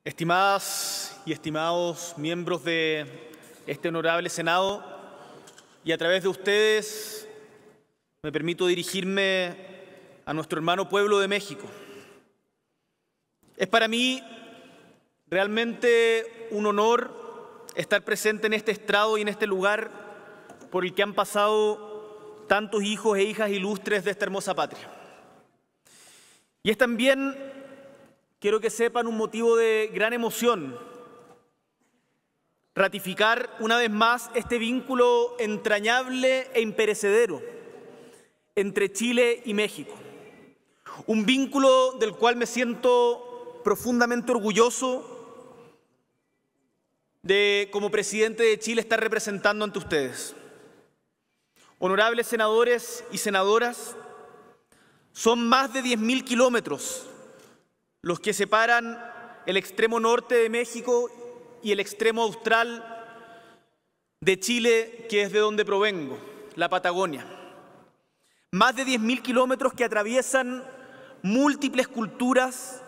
Estimadas y estimados miembros de este honorable Senado, y a través de ustedes me permito dirigirme a nuestro hermano pueblo de México. Es para mí realmente un honor estar presente en este estrado y en este lugar por el que han pasado tantos hijos e hijas ilustres de esta hermosa patria. Y es también, quiero que sepan, un motivo de gran emoción ratificar una vez más este vínculo entrañable e imperecedero entre Chile y México. Un vínculo del cual me siento profundamente orgulloso de, como presidente de Chile, estar representando ante ustedes. Honorables senadores y senadoras, son más de 10.000 kilómetros los que separan el extremo norte de México y el extremo austral de Chile, que es de donde provengo, la Patagonia. Más de 10.000 kilómetros que atraviesan múltiples culturas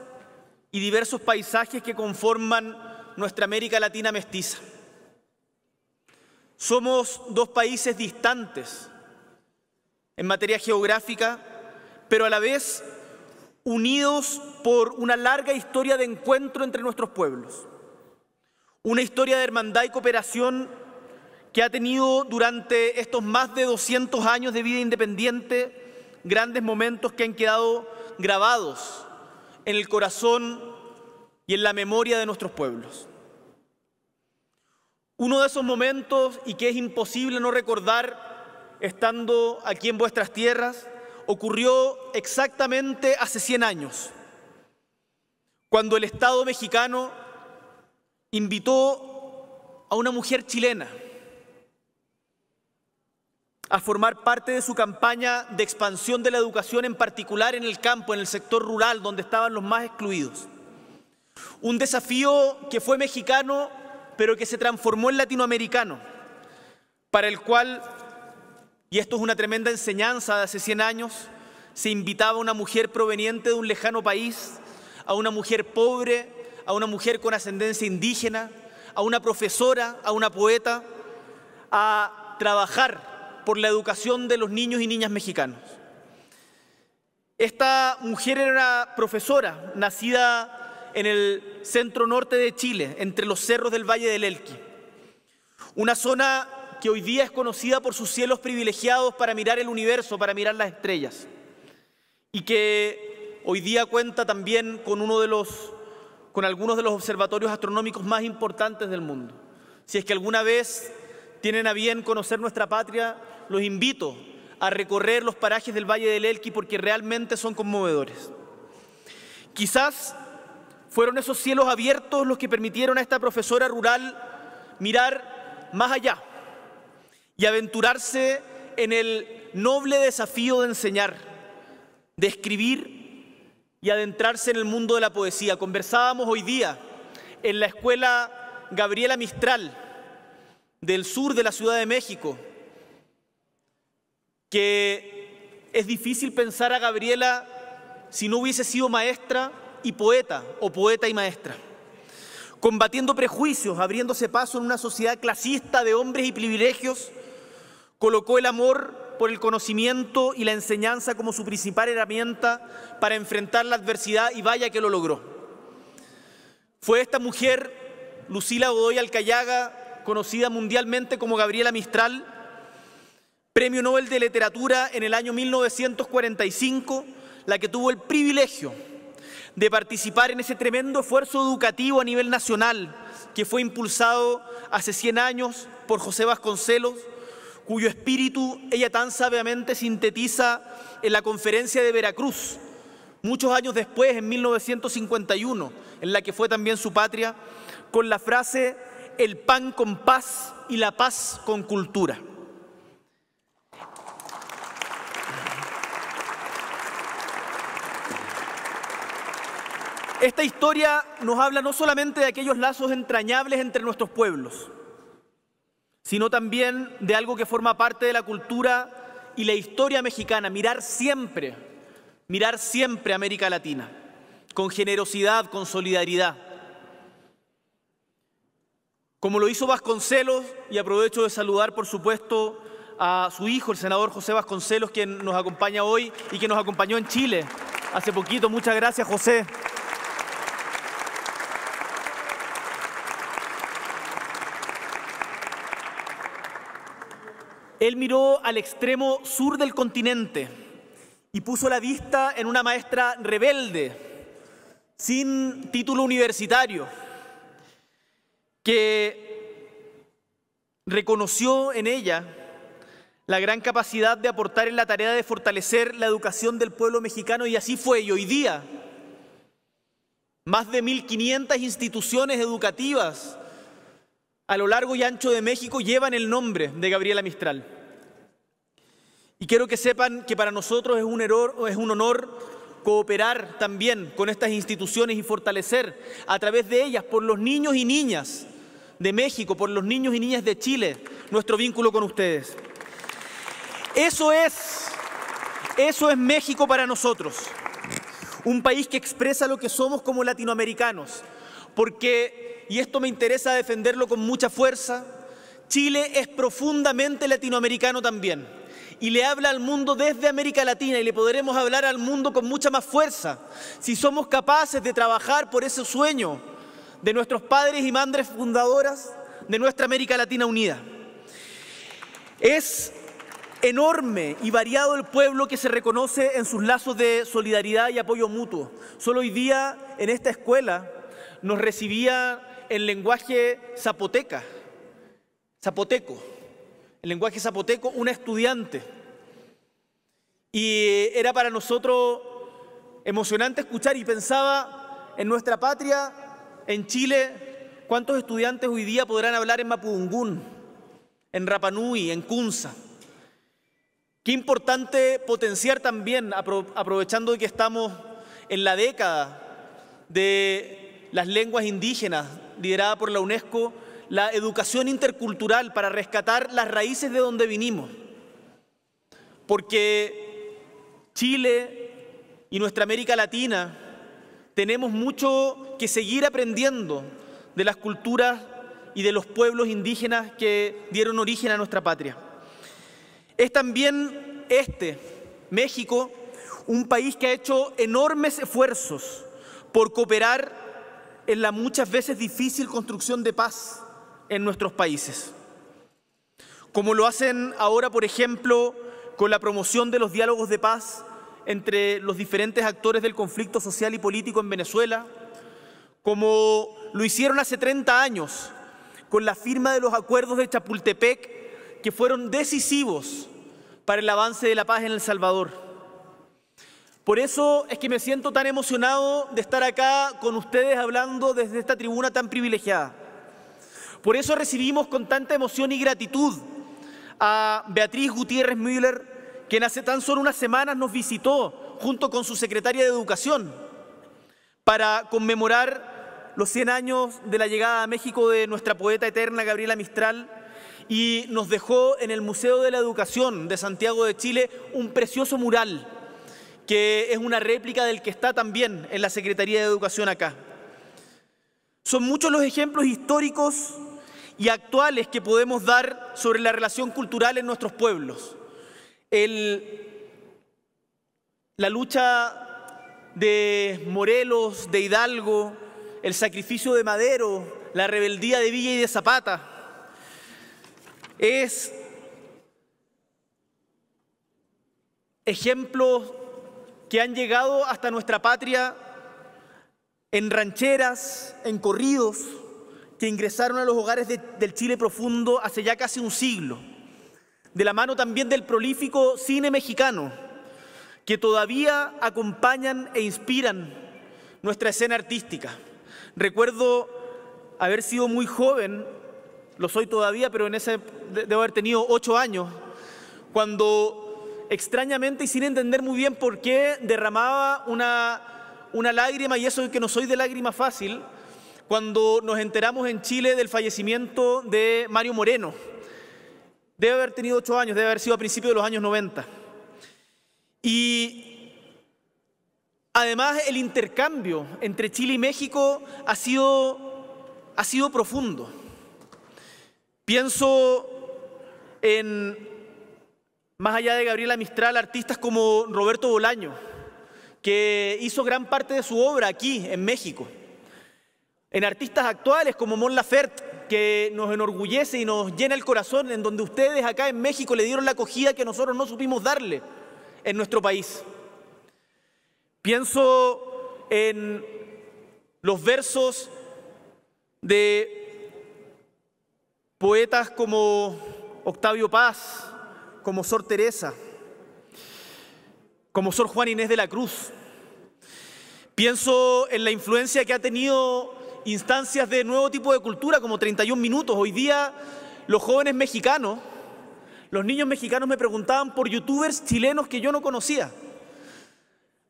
y diversos paisajes que conforman nuestra América Latina mestiza. Somos dos países distantes en materia geográfica, pero a la vez unidos por una larga historia de encuentro entre nuestros pueblos. Una historia de hermandad y cooperación que ha tenido durante estos más de 200 años de vida independiente grandes momentos que han quedado grabados en el corazón y en la memoria de nuestros pueblos. Uno de esos momentos, y que es imposible no recordar estando aquí en vuestras tierras, ocurrió exactamente hace 100 años, cuando el Estado mexicano invitó a una mujer chilena a formar parte de su campaña de expansión de la educación, en particular en el campo, en el sector rural, donde estaban los más excluidos. Un desafío que fue mexicano, pero que se transformó en latinoamericano, para el cual, y esto es una tremenda enseñanza de hace 100 años, se invitaba a una mujer proveniente de un lejano país, a una mujer pobre, a una mujer con ascendencia indígena, a una profesora, a una poeta, a trabajar por la educación de los niños y niñas mexicanos. Esta mujer era una profesora nacida en el centro norte de Chile, entre los cerros del Valle del Elqui, una zona que hoy día es conocida por sus cielos privilegiados para mirar el universo, para mirar las estrellas, y que hoy día cuenta también con algunos de los observatorios astronómicos más importantes del mundo. Si es que alguna vez tienen a bien conocer nuestra patria, los invito a recorrer los parajes del Valle del Elqui, porque realmente son conmovedores. Quizás fueron esos cielos abiertos los que permitieron a esta profesora rural mirar más allá y aventurarse en el noble desafío de enseñar, de escribir y adentrarse en el mundo de la poesía. Conversábamos hoy día en la escuela Gabriela Mistral del sur de la Ciudad de México, que es difícil pensar a Gabriela si no hubiese sido maestra y poeta, o poeta y maestra, combatiendo prejuicios, abriéndose paso en una sociedad clasista de hombres y privilegios. Colocó el amor por el conocimiento y la enseñanza como su principal herramienta para enfrentar la adversidad, y vaya que lo logró. Fue esta mujer, Lucila Godoy Alcayaga, conocida mundialmente como Gabriela Mistral, Premio Nobel de Literatura en el año 1945, la que tuvo el privilegio de participar en ese tremendo esfuerzo educativo a nivel nacional que fue impulsado hace 100 años por José Vasconcelos, cuyo espíritu ella tan sabiamente sintetiza en la Conferencia de Veracruz, muchos años después, en 1951, en la que fue también su patria, con la frase: el pan con paz y la paz con cultura. Esta historia nos habla no solamente de aquellos lazos entrañables entre nuestros pueblos, sino también de algo que forma parte de la cultura y la historia mexicana: mirar siempre a América Latina, con generosidad, con solidaridad. como lo hizo Vasconcelos, y aprovecho de saludar, por supuesto, a su hijo, el senador José Vasconcelos, quien nos acompaña hoy y que nos acompañó en Chile hace poquito. Muchas gracias, José. Él miró al extremo sur del continente y puso la vista en una maestra rebelde, sin título universitario, que reconoció en ella la gran capacidad de aportar en la tarea de fortalecer la educación del pueblo mexicano, y así fue. Y hoy día, más de 1.500 instituciones educativas a lo largo y ancho de México llevan el nombre de Gabriela Mistral. Y quiero que sepan que para nosotros es un honor cooperar también con estas instituciones y fortalecer a través de ellas, por los niños y niñas de México, por los niños y niñas de Chile, nuestro vínculo con ustedes. Eso es México para nosotros, un país que expresa lo que somos como latinoamericanos, porque, y esto me interesa defenderlo con mucha fuerza, Chile es profundamente latinoamericano también, y le habla al mundo desde América Latina, y le podremos hablar al mundo con mucha más fuerza si somos capaces de trabajar por ese sueño de nuestros padres y madres fundadoras de nuestra América Latina unida. Es enorme y variado el pueblo que se reconoce en sus lazos de solidaridad y apoyo mutuo. Solo hoy día en esta escuela nos recibía el lenguaje zapoteco, el lenguaje zapoteco, una estudiante. Y era para nosotros emocionante escuchar, y pensaba en nuestra patria, en Chile, cuántos estudiantes hoy día podrán hablar en mapudungún, en Rapa Nui, en Kunza. Qué importante potenciar también, aprovechando que estamos en la década de las lenguas indígenas, liderada por la UNESCO, la educación intercultural para rescatar las raíces de donde vinimos. Porque Chile y nuestra América Latina tenemos mucho que seguir aprendiendo de las culturas y de los pueblos indígenas que dieron origen a nuestra patria. Es también México, un país que ha hecho enormes esfuerzos por cooperar en la muchas veces difícil construcción de paz en nuestros países. Como lo hacen ahora, por ejemplo, con la promoción de los diálogos de paz entre los diferentes actores del conflicto social y político en Venezuela, como lo hicieron hace 30 años con la firma de los acuerdos de Chapultepec, que fueron decisivos para el avance de la paz en El Salvador. Por eso es que me siento tan emocionado de estar acá con ustedes hablando desde esta tribuna tan privilegiada. Por eso recibimos con tanta emoción y gratitud a Beatriz Gutiérrez Müller, quien hace tan solo unas semanas nos visitó junto con su secretaria de Educación para conmemorar los 100 años de la llegada a México de nuestra poeta eterna Gabriela Mistral, y nos dejó en el Museo de la Educación de Santiago de Chile un precioso mural que es una réplica del que está también en la Secretaría de Educación acá. Son muchos los ejemplos históricos y actuales que podemos dar sobre la relación cultural en nuestros pueblos. La lucha de Morelos, de Hidalgo, el sacrificio de Madero, la rebeldía de Villa y de Zapata, es ejemplos que han llegado hasta nuestra patria en rancheras, en corridos, que ingresaron a los hogares del Chile profundo hace ya casi un siglo, de la mano también del prolífico cine mexicano, que todavía acompañan e inspiran nuestra escena artística. Recuerdo haber sido muy joven, lo soy todavía, pero debo haber tenido 8 años, cuando extrañamente y sin entender muy bien por qué derramaba una lágrima, y eso es que no soy de lágrima fácil, cuando nos enteramos en Chile del fallecimiento de Mario Moreno. Debe haber tenido 8 años, debe haber sido a principios de los años 90. Y además el intercambio entre Chile y México ha sido profundo. Pienso en, más allá de Gabriela Mistral, artistas como Roberto Bolaño, que hizo gran parte de su obra aquí en México. En artistas actuales como Mon Laferte, que nos enorgullece y nos llena el corazón, en donde ustedes acá en México le dieron la acogida que nosotros no supimos darle en nuestro país. Pienso en los versos de poetas como Octavio Paz, como Sor Teresa, como Sor Juana Inés de la Cruz. Pienso en la influencia que ha tenido instancias de nuevo tipo de cultura como 31 Minutos. Hoy día los jóvenes mexicanos, los niños mexicanos me preguntaban por youtubers chilenos que yo no conocía.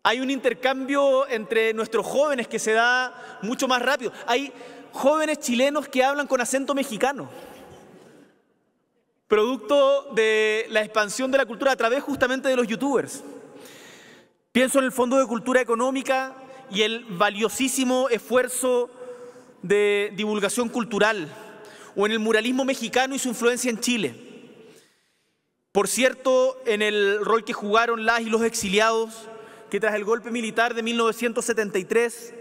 Hay un intercambio entre nuestros jóvenes que se da mucho más rápido. Hay jóvenes chilenos que hablan con acento mexicano, producto de la expansión de la cultura a través justamente de los youtubers. Pienso en el Fondo de Cultura Económica y el valiosísimo esfuerzo de divulgación cultural, o en el muralismo mexicano y su influencia en Chile. Por cierto, en el rol que jugaron las y los exiliados, que tras el golpe militar de 1973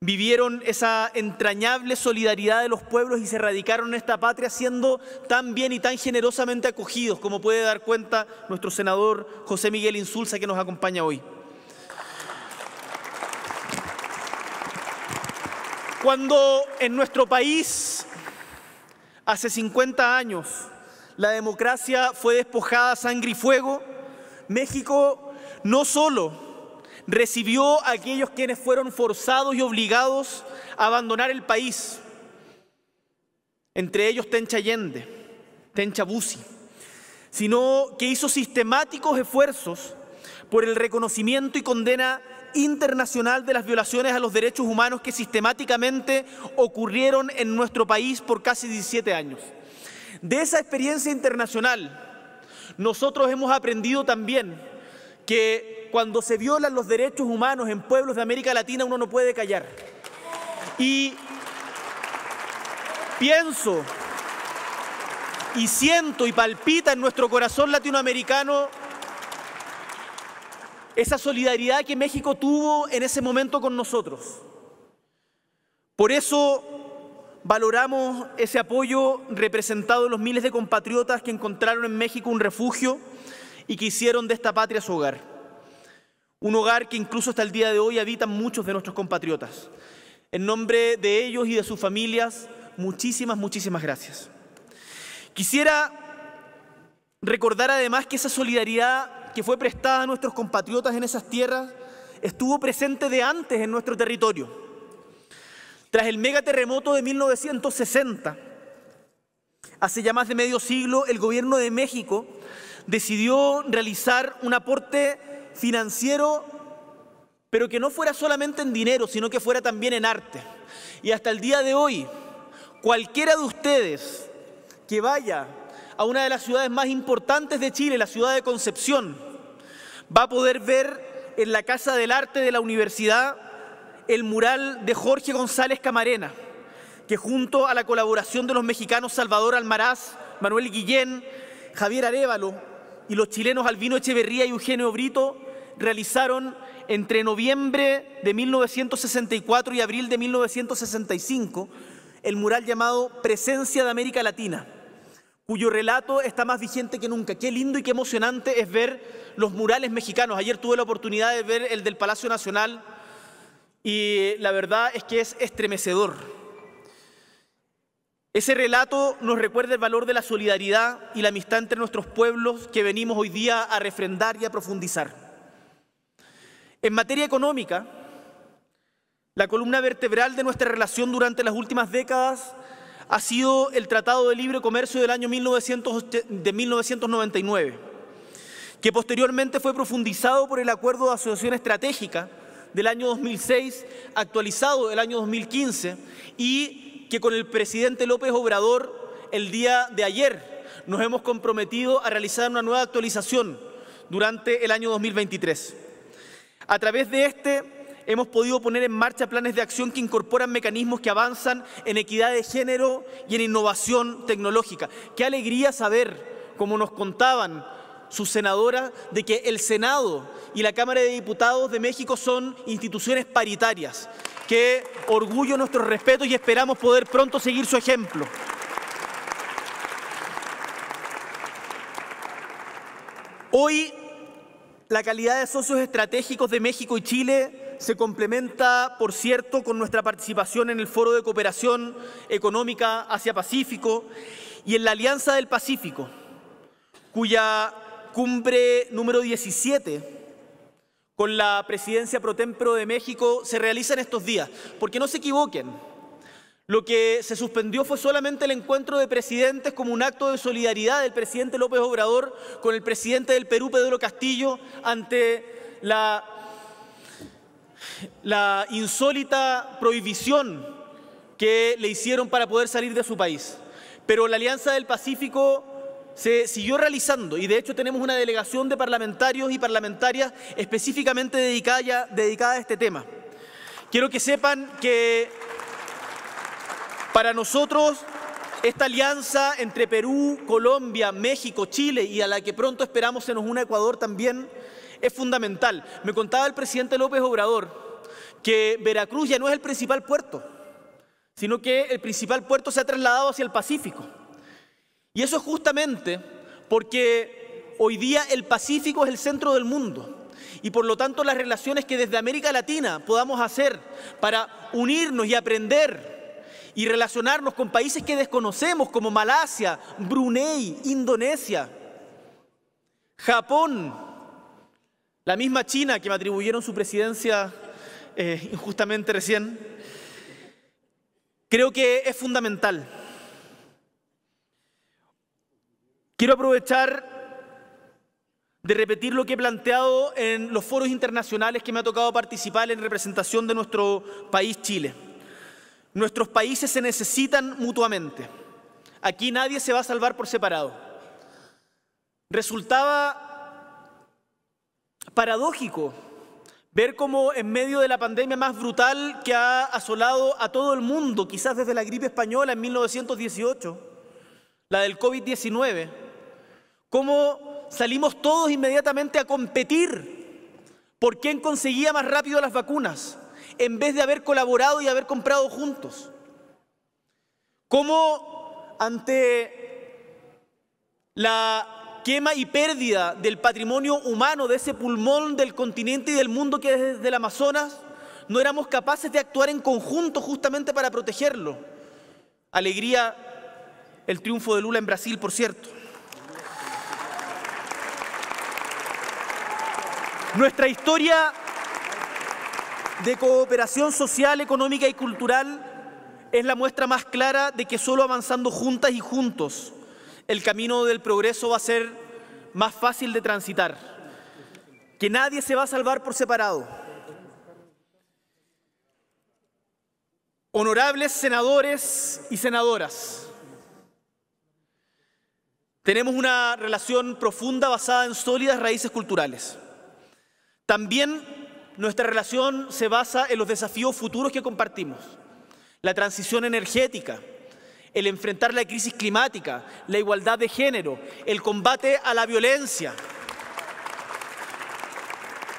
vivieron esa entrañable solidaridad de los pueblos y se radicaron en esta patria siendo tan bien y tan generosamente acogidos, como puede dar cuenta nuestro senador José Miguel Insulza, que nos acompaña hoy. Cuando en nuestro país, hace 50 años, la democracia fue despojada a sangre y fuego, México no solo recibió a aquellos quienes fueron forzados y obligados a abandonar el país, entre ellos Tencha Allende, Tencha Bussi, sino que hizo sistemáticos esfuerzos por el reconocimiento y condena internacional de las violaciones a los derechos humanos que sistemáticamente ocurrieron en nuestro país por casi 17 años. De esa experiencia internacional, nosotros hemos aprendido también que cuando se violan los derechos humanos en pueblos de América Latina uno no puede callar. Y pienso y siento y palpita en nuestro corazón latinoamericano esa solidaridad que México tuvo en ese momento con nosotros. Por eso valoramos ese apoyo representado en los miles de compatriotas que encontraron en México un refugio y que hicieron de esta patria su hogar. Un hogar que incluso hasta el día de hoy habitan muchos de nuestros compatriotas. En nombre de ellos y de sus familias, muchísimas gracias. Quisiera recordar además que esa solidaridad que fue prestada a nuestros compatriotas en esas tierras estuvo presente de antes en nuestro territorio. Tras el megaterremoto de 1960, hace ya más de medio siglo, el gobierno de México decidió realizar un aporte financiero, pero que no fuera solamente en dinero, sino que fuera también en arte. Y hasta el día de hoy, cualquiera de ustedes que vaya a una de las ciudades más importantes de Chile, la ciudad de Concepción, va a poder ver en la Casa del Arte de la Universidad el mural de Jorge González Camarena, que junto a la colaboración de los mexicanos Salvador Almaraz, Manuel Guillén, Javier Arévalo y los chilenos Albino Echeverría y Eugenio Brito realizaron entre noviembre de 1964 y abril de 1965 el mural llamado Presencia de América Latina, cuyo relato está más vigente que nunca. Qué lindo y qué emocionante es ver los murales mexicanos. Ayer tuve la oportunidad de ver el del Palacio Nacional y la verdad es que es estremecedor. Ese relato nos recuerda el valor de la solidaridad y la amistad entre nuestros pueblos que venimos hoy día a refrendar y a profundizar. En materia económica, la columna vertebral de nuestra relación durante las últimas décadas ha sido el Tratado de Libre Comercio del año 1999, que posteriormente fue profundizado por el Acuerdo de Asociación Estratégica del año 2006, actualizado del año 2015, y que con el presidente López Obrador el día de ayer nos hemos comprometido a realizar una nueva actualización durante el año 2023. A través de este, hemos podido poner en marcha planes de acción que incorporan mecanismos que avanzan en equidad de género y en innovación tecnológica. Qué alegría saber, como nos contaban sus senadoras, de que el Senado y la Cámara de Diputados de México son instituciones paritarias. Qué orgullo, nuestro respeto, y esperamos poder pronto seguir su ejemplo. Hoy, la calidad de socios estratégicos de México y Chile se complementa, por cierto, con nuestra participación en el Foro de Cooperación Económica Asia-Pacífico y en la Alianza del Pacífico, cuya cumbre número 17 con la presidencia pro tempore de México se realiza en estos días. Porque no se equivoquen, lo que se suspendió fue solamente el encuentro de presidentes como un acto de solidaridad del presidente López Obrador con el presidente del Perú, Pedro Castillo, ante la insólita prohibición que le hicieron para poder salir de su país. Pero la Alianza del Pacífico se siguió realizando y de hecho tenemos una delegación de parlamentarios y parlamentarias específicamente dedicada a este tema. Quiero que sepan que para nosotros esta alianza entre Perú, Colombia, México, Chile y a la que pronto esperamos se nos una Ecuador también es fundamental. Me contaba el presidente López Obrador que Veracruz ya no es el principal puerto, sino que el principal puerto se ha trasladado hacia el Pacífico. Y eso es justamente porque hoy día el Pacífico es el centro del mundo y por lo tanto las relaciones que desde América Latina podamos hacer para unirnos y aprender y relacionarnos con países que desconocemos como Malasia, Brunei, Indonesia, Japón, la misma China que me atribuyeron su presidencia injustamente recién, creo que es fundamental. Quiero aprovechar de repetir lo que he planteado en los foros internacionales que me ha tocado participar en representación de nuestro país, Chile. Nuestros países se necesitan mutuamente. Aquí nadie se va a salvar por separado. Resultaba paradójico ver cómo en medio de la pandemia más brutal que ha asolado a todo el mundo, quizás desde la gripe española en 1918, la del COVID-19, cómo salimos todos inmediatamente a competir por quién conseguía más rápido las vacunas, en vez de haber colaborado y haber comprado juntos. Cómo ante la quema y pérdida del patrimonio humano, de ese pulmón del continente y del mundo que es desde el Amazonas, no éramos capaces de actuar en conjunto justamente para protegerlo. Alegría el triunfo de Lula en Brasil, por cierto. Nuestra historia de cooperación social, económica y cultural es la muestra más clara de que solo avanzando juntas y juntos el camino del progreso va a ser más fácil de transitar, que nadie se va a salvar por separado. Honorables senadores y senadoras, tenemos una relación profunda basada en sólidas raíces culturales. También nuestra relación se basa en los desafíos futuros que compartimos. La transición energética, el enfrentar la crisis climática, la igualdad de género, el combate a la violencia,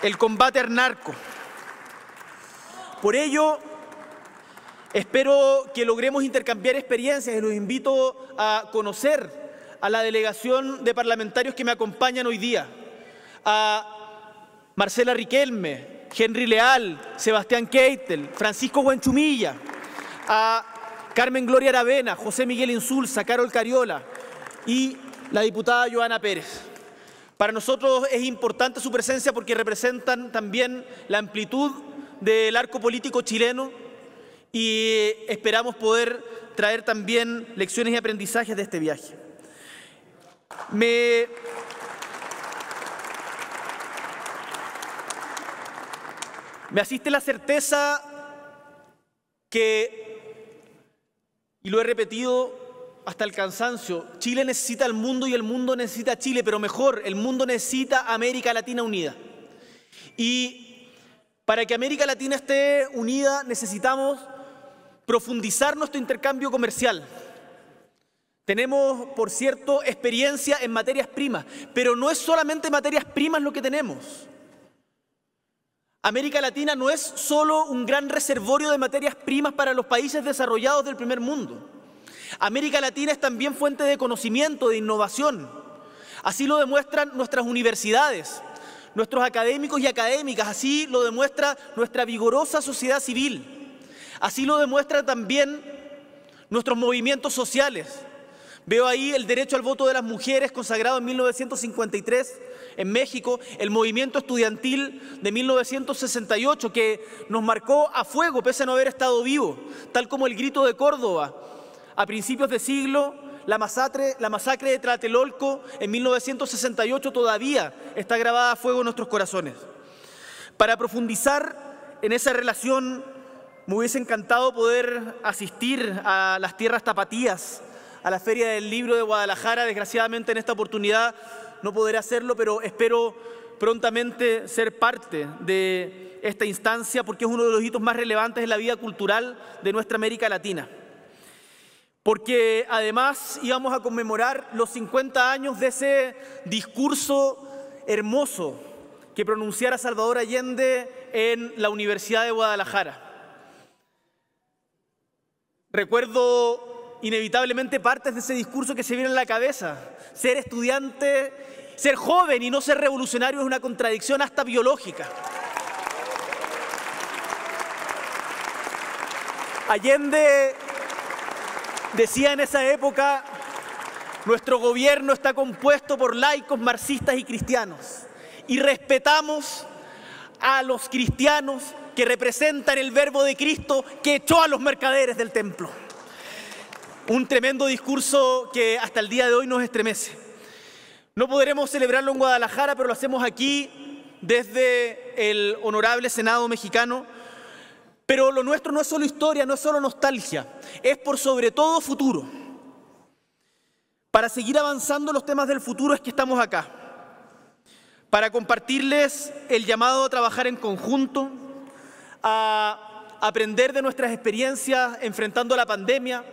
el combate al narco. Por ello, espero que logremos intercambiar experiencias y los invito a conocer a la delegación de parlamentarios que me acompañan hoy día, a Marcela Riquelme, Henry Leal, Sebastián Keitel, Francisco Huanchumilla, a Carmen Gloria Aravena, José Miguel Insulza, Carol Cariola y la diputada Joana Pérez. Para nosotros es importante su presencia porque representan también la amplitud del arco político chileno y esperamos poder traer también lecciones y aprendizajes de este viaje. Me asiste la certeza que, y lo he repetido hasta el cansancio, Chile necesita al mundo y el mundo necesita a Chile, pero mejor, el mundo necesita a América Latina unida. Y Para que América Latina esté unida necesitamos profundizar nuestro intercambio comercial. Tenemos, por cierto, experiencia en materias primas, pero no es solamente materias primas lo que tenemos. América Latina no es solo un gran reservorio de materias primas para los países desarrollados del primer mundo. América Latina es también fuente de conocimiento, de innovación. Así lo demuestran nuestras universidades, nuestros académicos y académicas, así lo demuestra nuestra vigorosa sociedad civil, así lo demuestran también nuestros movimientos sociales. Veo ahí el derecho al voto de las mujeres consagrado en 1953 en México, el movimiento estudiantil de 1968 que nos marcó a fuego pese a no haber estado vivo, tal como el grito de Córdoba a principios de siglo, la masacre de Tlatelolco en 1968 todavía está grabada a fuego en nuestros corazones. Para profundizar en esa relación, me hubiese encantado poder asistir a las tierras tapatías, a la Feria del Libro de Guadalajara. Desgraciadamente en esta oportunidad no podré hacerlo, pero espero prontamente ser parte de esta instancia porque es uno de los hitos más relevantes en la vida cultural de nuestra América Latina. Porque además íbamos a conmemorar los 50 años de ese discurso hermoso que pronunciara Salvador Allende en la Universidad de Guadalajara. Recuerdo inevitablemente partes de ese discurso que se vienen a la cabeza. Ser estudiante, ser joven y no ser revolucionario es una contradicción hasta biológica. Allende decía en esa época: nuestro gobierno está compuesto por laicos, marxistas y cristianos, y respetamos a los cristianos que representan el verbo de Cristo que echó a los mercaderes del templo. Un tremendo discurso que hasta el día de hoy nos estremece. No podremos celebrarlo en Guadalajara, pero lo hacemos aquí desde el honorable Senado mexicano. Pero lo nuestro no es solo historia, no es solo nostalgia, es por sobre todo futuro. Para seguir avanzando en los temas del futuro es que estamos acá, para compartirles el llamado a trabajar en conjunto, a aprender de nuestras experiencias enfrentando la pandemia,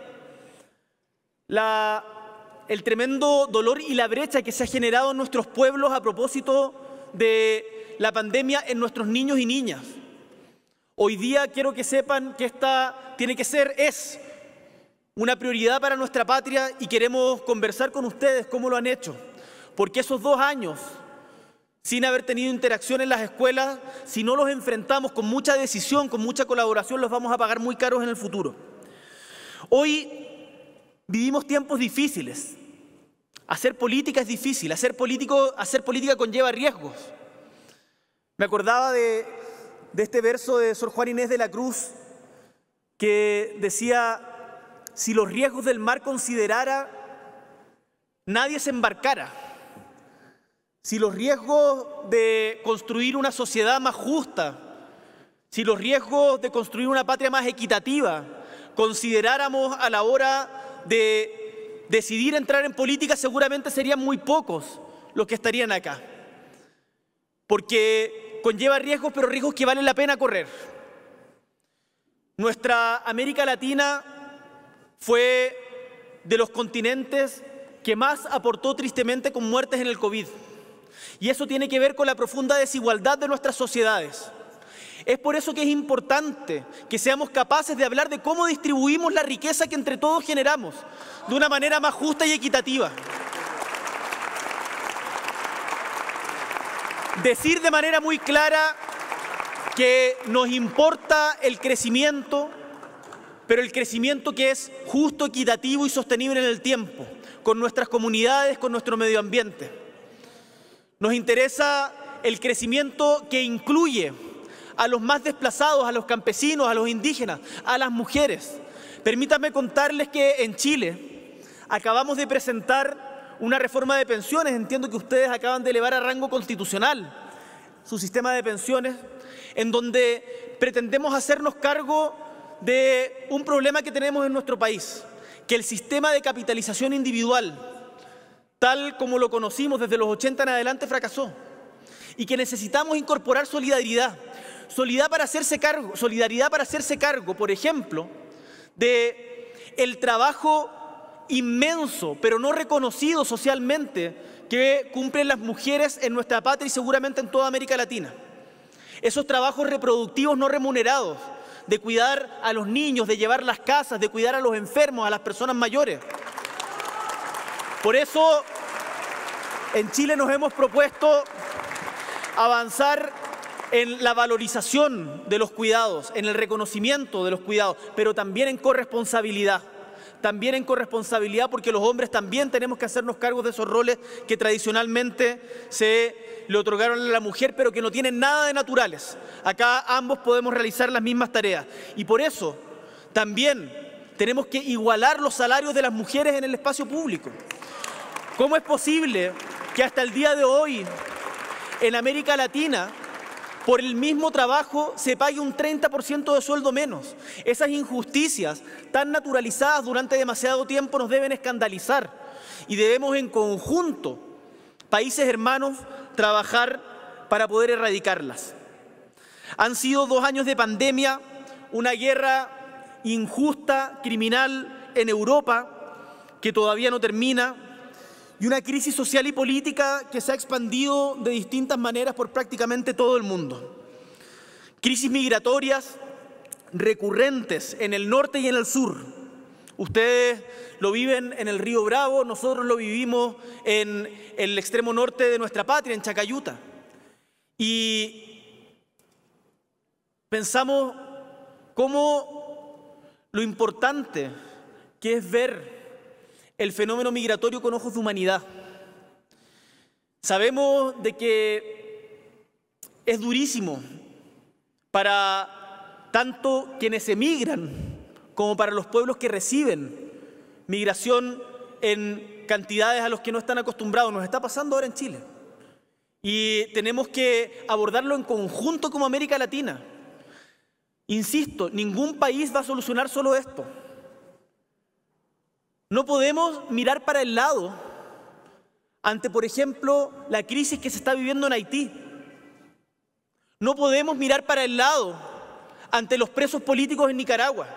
el tremendo dolor y la brecha que se ha generado en nuestros pueblos a propósito de la pandemia en nuestros niños y niñas. Hoy día quiero que sepan que esta es una prioridad para nuestra patria y queremos conversar con ustedes cómo lo han hecho, porque esos 2 años sin haber tenido interacción en las escuelas, si no los enfrentamos con mucha decisión, con mucha colaboración, los vamos a pagar muy caros en el futuro. Hoy vivimos tiempos difíciles. Hacer política es difícil, hacer política conlleva riesgos. Me acordaba de este verso de Sor Juana Inés de la Cruz que decía: si los riesgos del mar considerara, nadie se embarcara. Si los riesgos de construir una sociedad más justa, si los riesgos de construir una patria más equitativa, consideráramos a la hora de decidir entrar en política, seguramente serían muy pocos los que estarían acá. Porque conlleva riesgos, pero riesgos que valen la pena correr. Nuestra América Latina fue de los continentes que más aportó tristemente con muertes en el COVID. Y eso tiene que ver con la profunda desigualdad de nuestras sociedades. Es por eso que es importante que seamos capaces de hablar de cómo distribuimos la riqueza que entre todos generamos de una manera más justa y equitativa. Decir de manera muy clara que nos importa el crecimiento, pero el crecimiento que es justo, equitativo y sostenible en el tiempo, con nuestras comunidades, con nuestro medio ambiente. Nos interesa el crecimiento que incluye a los más desplazados, a los campesinos, a los indígenas, a las mujeres. Permítanme contarles que en Chile acabamos de presentar una reforma de pensiones. Entiendo que ustedes acaban de elevar a rango constitucional su sistema de pensiones, en donde pretendemos hacernos cargo de un problema que tenemos en nuestro país, que el sistema de capitalización individual, tal como lo conocimos desde los 80 en adelante, fracasó, y que necesitamos incorporar solidaridad. solidaridad para hacerse cargo, por ejemplo, de el trabajo inmenso, pero no reconocido socialmente, que cumplen las mujeres en nuestra patria y seguramente en toda América Latina. Esos trabajos reproductivos no remunerados, de cuidar a los niños, de llevar las casas, de cuidar a los enfermos, a las personas mayores. Por eso, en Chile nos hemos propuesto avanzar en la valorización de los cuidados, en el reconocimiento de los cuidados, pero también en corresponsabilidad. También en corresponsabilidad, porque los hombres también tenemos que hacernos cargo de esos roles que tradicionalmente se le otorgaron a la mujer, pero que no tienen nada de naturales. Acá ambos podemos realizar las mismas tareas. Y por eso también tenemos que igualar los salarios de las mujeres en el espacio público. ¿Cómo es posible que hasta el día de hoy en América Latina por el mismo trabajo se pague un 30% de sueldo menos? Esas injusticias tan naturalizadas durante demasiado tiempo nos deben escandalizar y debemos en conjunto, países hermanos, trabajar para poder erradicarlas. Han sido 2 años de pandemia, una guerra injusta, criminal en Europa, que todavía no termina, y una crisis social y política que se ha expandido de distintas maneras por prácticamente todo el mundo. Crisis migratorias recurrentes en el norte y en el sur. Ustedes lo viven en el Río Bravo, nosotros lo vivimos en el extremo norte de nuestra patria, en Chacayuta. Y pensamos cómo lo importante que es ver el fenómeno migratorio con ojos de humanidad. Sabemos de que es durísimo para tanto quienes emigran como para los pueblos que reciben migración en cantidades a los que no están acostumbrados. Nos está pasando ahora en Chile. Y tenemos que abordarlo en conjunto como América Latina. Insisto, ningún país va a solucionar solo esto. No podemos mirar para el lado ante, por ejemplo, la crisis que se está viviendo en Haití. No podemos mirar para el lado ante los presos políticos en Nicaragua.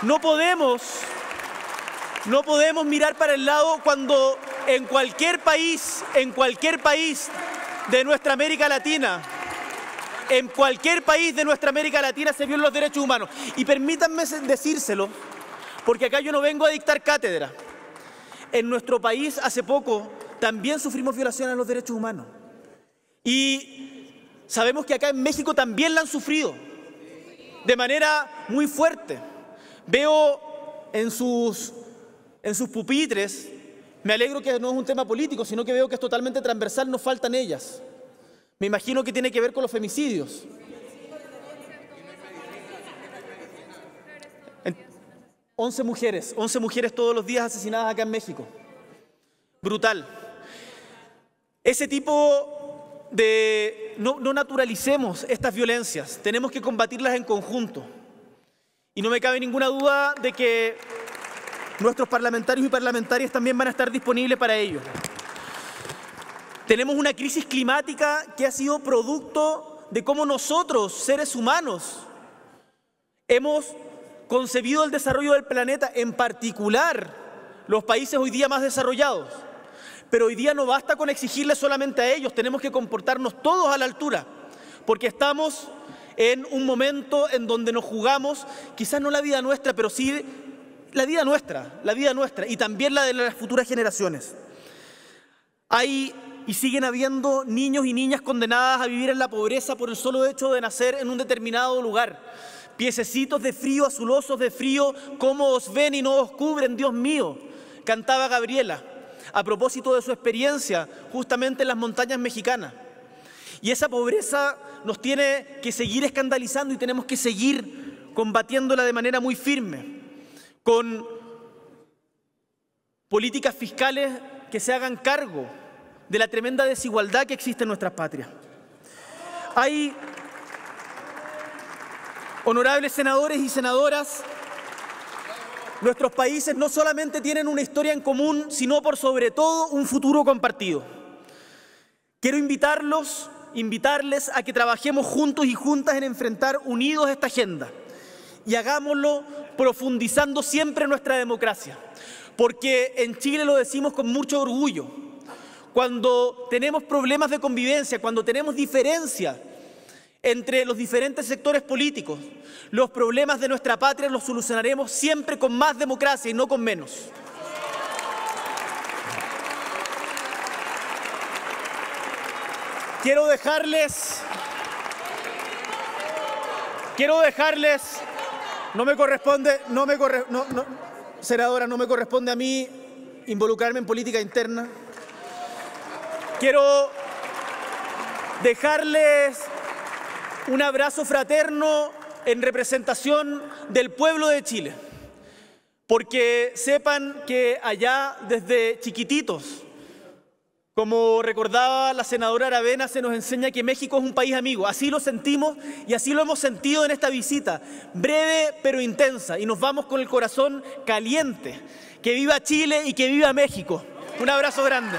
No podemos mirar para el lado cuando en cualquier país de nuestra América Latina, se violan los derechos humanos. Y permítanme decírselo, porque acá yo no vengo a dictar cátedra. En nuestro país hace poco también sufrimos violaciones a los derechos humanos. Y sabemos que acá en México también la han sufrido de manera muy fuerte. Veo en sus pupitres, me alegro que no es un tema político, sino que veo que es totalmente transversal, nos faltan ellas. Me imagino que tiene que ver con los femicidios. 11 mujeres todos los días asesinadas acá en México. Brutal. Ese tipo de... No naturalicemos estas violencias, tenemos que combatirlas en conjunto. Y no me cabe ninguna duda de que nuestros parlamentarios y parlamentarias también van a estar disponibles para ello. Tenemos una crisis climática que ha sido producto de cómo nosotros, seres humanos, hemos concebido el desarrollo del planeta, en particular los países hoy día más desarrollados. Pero hoy día no basta con exigirle solamente a ellos, tenemos que comportarnos todos a la altura, porque estamos en un momento en donde nos jugamos, quizás no la vida nuestra, pero sí la vida nuestra y también la de las futuras generaciones. Hay y siguen habiendo niños y niñas condenadas a vivir en la pobreza por el solo hecho de nacer en un determinado lugar. Piececitos de frío, azulosos de frío, ¿cómo os ven y no os cubren, Dios mío?, cantaba Gabriela, a propósito de su experiencia justamente en las montañas mexicanas. Y esa pobreza nos tiene que seguir escandalizando y tenemos que seguir combatiéndola de manera muy firme, con políticas fiscales que se hagan cargo de la tremenda desigualdad que existe en nuestras patrias. Hay, honorables senadores y senadoras, nuestros países no solamente tienen una historia en común, sino por sobre todo un futuro compartido. Quiero invitarlos invitarles a que trabajemos juntos y juntas en enfrentar unidos esta agenda. Y hagámoslo profundizando siempre nuestra democracia. Porque en Chile lo decimos con mucho orgullo. Cuando tenemos problemas de convivencia, cuando tenemos diferencias entre los diferentes sectores políticos, los problemas de nuestra patria los solucionaremos siempre con más democracia y no con menos. Quiero dejarles, senadora, no me corresponde a mí involucrarme en política interna. Quiero dejarles un abrazo fraterno en representación del pueblo de Chile, porque sepan que allá desde chiquititos, como recordaba la senadora Aravena, se nos enseña que México es un país amigo. Así lo sentimos y así lo hemos sentido en esta visita, breve pero intensa, y nos vamos con el corazón caliente. Que viva Chile y que viva México. Un abrazo grande.